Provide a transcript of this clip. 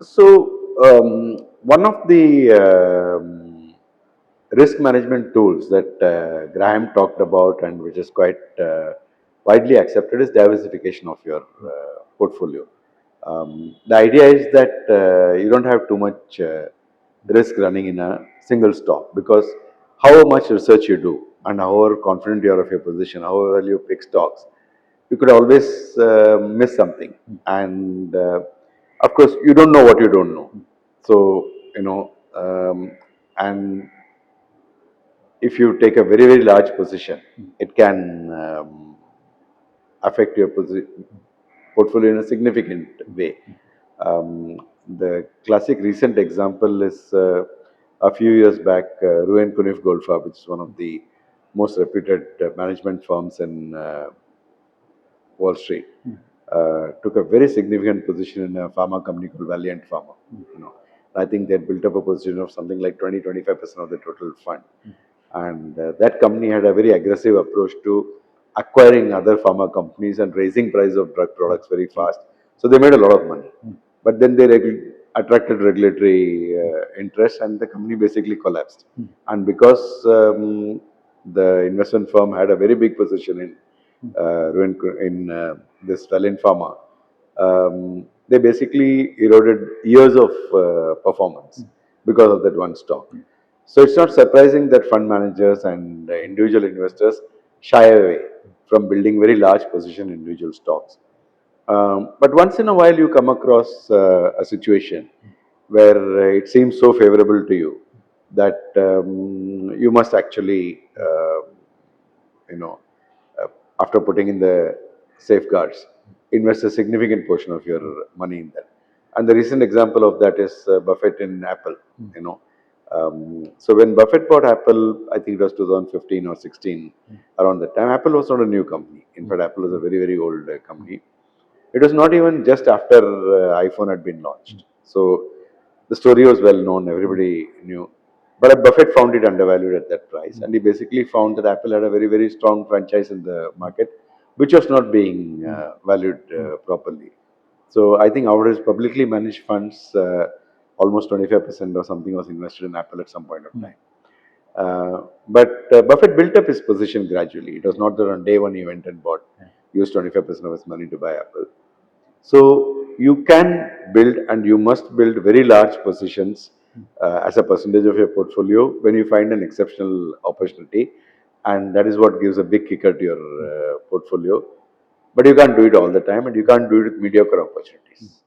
So, one of the risk management tools that Graham talked about and which is quite widely accepted is diversification of your portfolio. The idea is that you don't have too much risk running in a single stock because however much research you do and however confident you are of your position, however well you pick stocks, you could always miss something. And of course, you don't know what you don't know. So, and if you take a very, very large position, it can affect your portfolio in a significant way. The classic recent example is a few years back, Ruin Cunniff Goldfarb, which is one of the most reputed management firms in Wall Street, took a very significant position in a pharma company called Valiant Pharma. You know, I think they had built up a position of something like 20-25% of the total fund, and that company had a very aggressive approach to acquiring other pharma companies and raising price of drug products very fast. So they made a lot of money, but then they attracted regulatory interest, and the company basically collapsed. And because the investment firm had a very big position in this Valiant Pharma, they basically eroded years of performance because of that one stock. So it's not surprising that fund managers and individual investors shy away from building very large position in individual stocks. But once in a while, you come across a situation where it seems so favorable to you that you must actually, you know, uh, after putting in the safeguards, invest a significant portion of your money in that. And the recent example of that is Buffett in Apple. You know, so when Buffett bought Apple, I think it was 2015 or 16, around that time. Apple was not a new company. In fact, Apple was a very, very old company. It was not even just after iPhone had been launched. So the story was well known, everybody knew. But Buffett found it undervalued at that price, and he basically found that Apple had a very, very strong franchise in the market, which was not being valued properly. So I think out of his publicly managed funds, almost 25% or something was invested in Apple at some point of time. But Buffett built up his position gradually. It was not that on day one he went and bought, used 25% of his money to buy Apple. So you can build and you must build very large positions as a percentage of your portfolio when you find an exceptional opportunity, and that is what gives a big kicker to your portfolio. But you can't do it all the time, and you can't do it with mediocre opportunities.